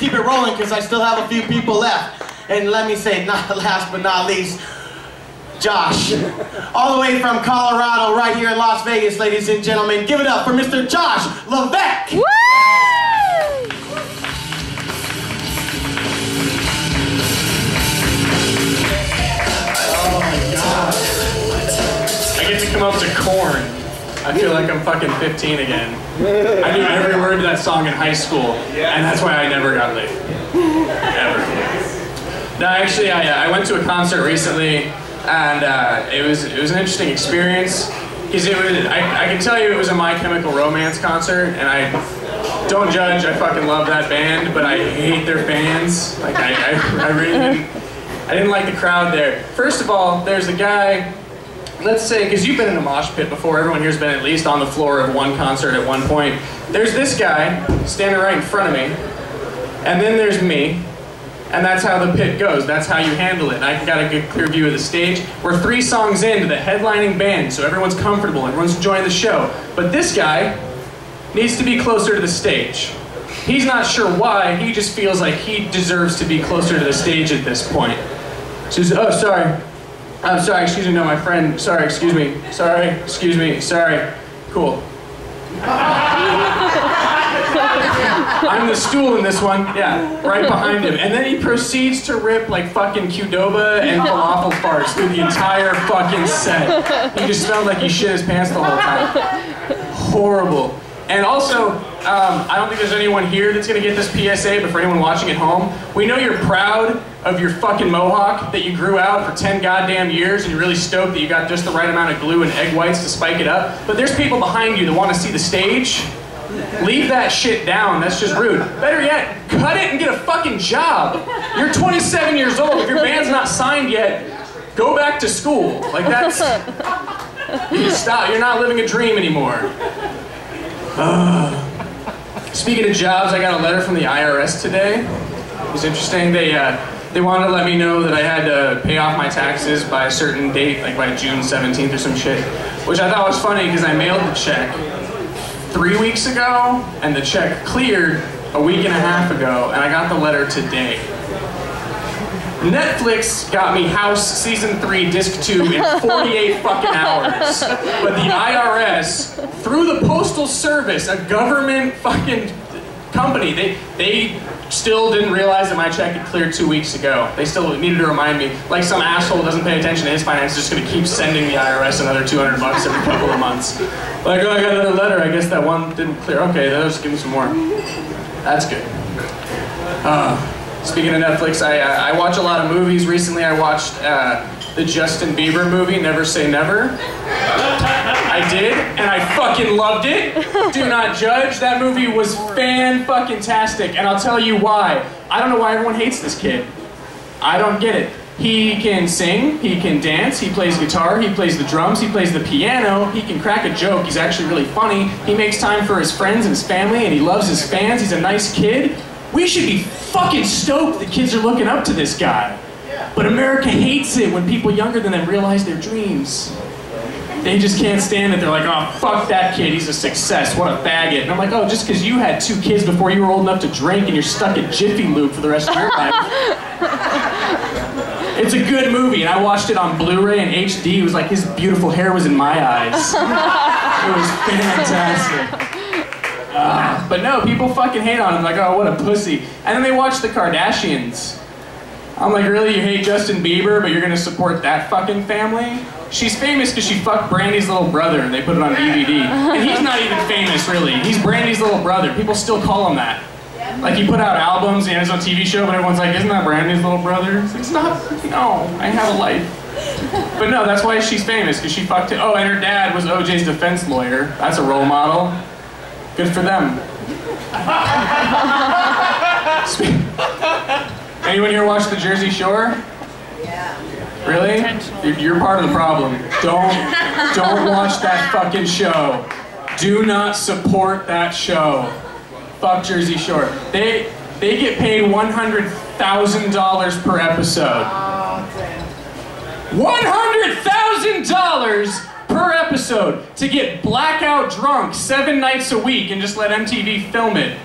keep it rolling because I still have a few people left. And let me say, not last but not least, Josh. All the way from Colorado, right here in Las Vegas, ladies and gentlemen. Give it up for Mr. Josh Levesque. Woo! Oh my God. I get to come up to Korn. I feel like I'm fucking 15 again. I knew every word to that song in high school, and that's why I never got laid. Ever. No, actually, I went to a concert recently, and it was an interesting experience. Because I can tell you it was a My Chemical Romance concert, and I don't judge, I fucking love that band, but I hate their fans. Like, I really didn't like the crowd there. First of all, there's a guy, let's say, because you've been in a mosh pit before, everyone here's been at least on the floor of one concert at one point. There's this guy standing right in front of me, and then there's me, and that's how the pit goes. That's how you handle it. And I got a good clear view of the stage. We're 3 songs into the headlining band, so everyone's comfortable, everyone's enjoying the show. But this guy needs to be closer to the stage. He's not sure why, he just feels like he deserves to be closer to the stage at this point. So he's, oh, sorry. I'm sorry, excuse me, no, my friend, sorry, excuse me, sorry, excuse me, sorry, cool. I'm the stool in this one, yeah, right behind him. And then he proceeds to rip like fucking Qdoba and falafel farts through the entire fucking set. He just smelled like he shit his pants the whole time. Horrible. And also, I don't think there's anyone here that's gonna get this PSA, but for anyone watching at home, we know you're proud of your fucking mohawk that you grew out for 10 goddamn years, and you're really stoked that you got just the right amount of glue and egg whites to spike it up. But there's people behind you that want to see the stage. Leave that shit down, that's just rude. Better yet, cut it and get a fucking job. You're 27 years old, if your band's not signed yet, go back to school. Like that's, you stop, you're not living a dream anymore. Speaking of jobs, I got a letter from the IRS today. It was interesting. They wanted to let me know that I had to pay off my taxes by a certain date, like by June 17th or some shit. Which I thought was funny because I mailed the check 3 weeks ago, and the check cleared a week and a half ago, and I got the letter today. Netflix got me House Season 3 Disc 2 in 48 fucking hours. But the IRS, through the Postal Service, a government fucking company, they still didn't realize that my check had cleared 2 weeks ago. They still needed to remind me. Like some asshole doesn't pay attention to his finances, just gonna keep sending the IRS another $200 every couple of months. Like, oh, I got another letter, I guess that one didn't clear. Okay, they'll just give me some more. That's good. Speaking of Netflix, I watch a lot of movies. Recently I watched the Justin Bieber movie, Never Say Never. I did, and I fucking loved it. Do not judge. That movie was fan-fucking-tastic, and I'll tell you why. I don't know why everyone hates this kid. I don't get it. He can sing, he can dance, he plays guitar, he plays the drums, he plays the piano, he can crack a joke, he's actually really funny, he makes time for his friends and his family, and he loves his fans, he's a nice kid. We should be fucking stoked that kids are looking up to this guy. But America hates it when people younger than them realize their dreams. They just can't stand it. They're like, oh, fuck that kid, he's a success, what a faggot. And I'm like, oh, just because you had 2 kids before you were old enough to drink and you're stuck at Jiffy Lube for the rest of your life. It's a good movie, and I watched it on Blu-ray and HD. It was like his beautiful hair was in my eyes. It was fantastic. But no, people fucking hate on him, like, oh, what a pussy. And then they watch the Kardashians. I'm like, really, you hate Justin Bieber, but you're gonna support that fucking family? She's famous because she fucked Brandy's little brother, and they put it on DVD. And he's not even famous, really. He's Brandy's little brother. People still call him that. Like, he put out albums, and he has his own TV show, but everyone's like, isn't that Brandy's little brother? It's like, stop. No, I have a life. But no, that's why she's famous, because she fucked it. Oh, and her dad was OJ's defense lawyer. That's a role model. Good for them. Anyone here watch The Jersey Shore? Yeah. Really? You're part of the problem. Don't watch that fucking show. Do not support that show. Fuck Jersey Shore. They get paid $100,000 per episode. $100,000 per episode to get blackout drunk 7 nights a week and just let MTV film it.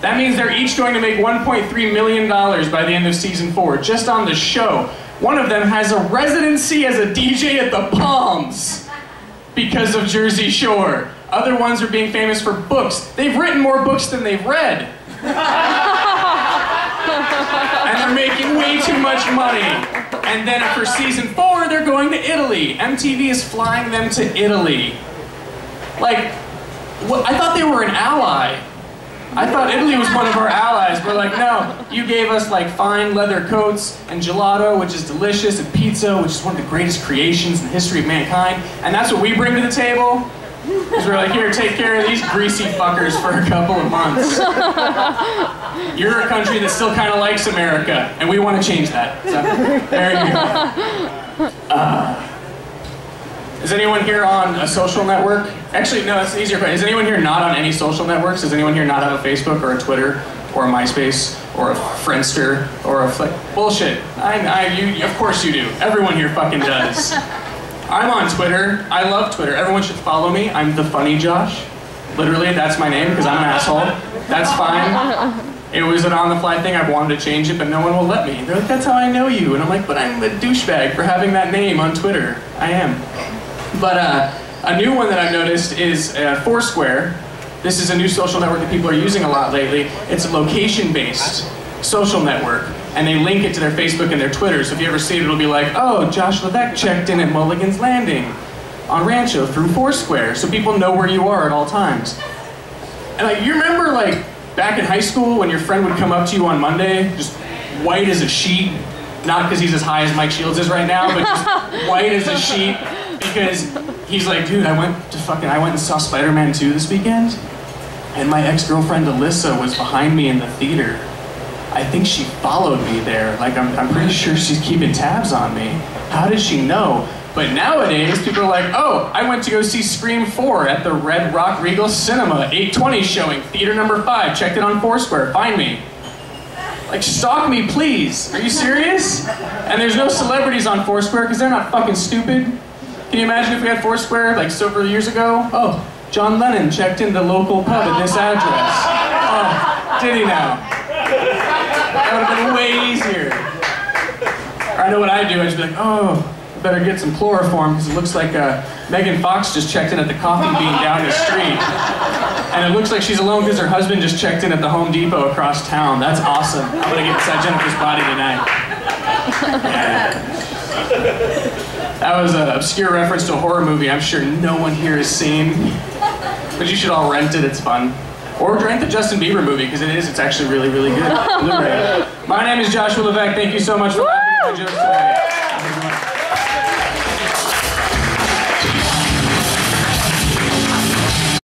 That means they're each going to make $1.3 million by the end of season 4, just on the show. One of them has a residency as a DJ at the Palms because of Jersey Shore. Other ones are being famous for books. They've written more books than they've read. And they're making way too much money. And then for season 4, they're going to Italy. MTV is flying them to Italy. Like, I thought they were an ally. I thought Italy was one of our allies. We're like, no, you gave us like fine leather coats and gelato, which is delicious, and pizza, which is one of the greatest creations in the history of mankind. And that's what we bring to the table. Because we're like, here, take care of these greasy fuckers for a couple of months. You're a country that still kind of likes America, and we want to change that. So, there you go. Is anyone here on a social network? Actually, no, it's easier. Is anyone here not on any social networks? Does anyone here not have a Facebook or a Twitter or a MySpace or a Friendster or a bullshit? You, of course you do. Everyone here fucking does. I'm on Twitter. I love Twitter. Everyone should follow me. I'm the funny Josh. Literally, that's my name because I'm an asshole. That's fine. It was an on-the-fly thing. I wanted to change it, but no one will let me. They're like, that's how I know you. And I'm like, but I'm a douchebag for having that name on Twitter. I am. But a new one that I've noticed is Foursquare. This is a new social network that people are using a lot lately. It's a location-based social network, and they link it to their Facebook and their Twitter. So if you ever see it, it'll be like, oh, Josh Levesque checked in at Muligan's Landing on Rancho through Foursquare, so people know where you are at all times. And like, you remember like back in high school when your friend would come up to you on Monday, just white as a sheet, not because he's as high as Mike Shields is right now, but just white as a sheet. Because he's like, dude, I went and saw Spider-Man 2 this weekend, and my ex-girlfriend Alyssa was behind me in the theater. I think she followed me there. Like, I'm pretty sure she's keeping tabs on me. How did she know? But nowadays, people are like, oh, I went to go see Scream 4 at the Red Rock Regal Cinema, 8:20 showing, theater number 5, checked it on Foursquare, find me. Like, stalk me, please. Are you serious? And there's no celebrities on Foursquare because they're not fucking stupid. Can you imagine if we had Foursquare like several years ago? Oh, John Lennon checked in the local pub at this address. Oh, did he now? That would have been way easier. Or I know what I do, I just be like, oh, I better get some chloroform because it looks like Megan Fox just checked in at the Coffee Bean down the street. And it looks like she's alone because her husband just checked in at the Home Depot across town. That's awesome. I'm gonna get inside Jennifer's body tonight. Yeah. That was an obscure reference to a horror movie I'm sure no one here has seen. But you should all rent it, it's fun. Or rent the Justin Bieber movie, because it's actually really, really good. Blu-ray. My name is Joshua Levesque. Thank you so much for laughing at my jokes today.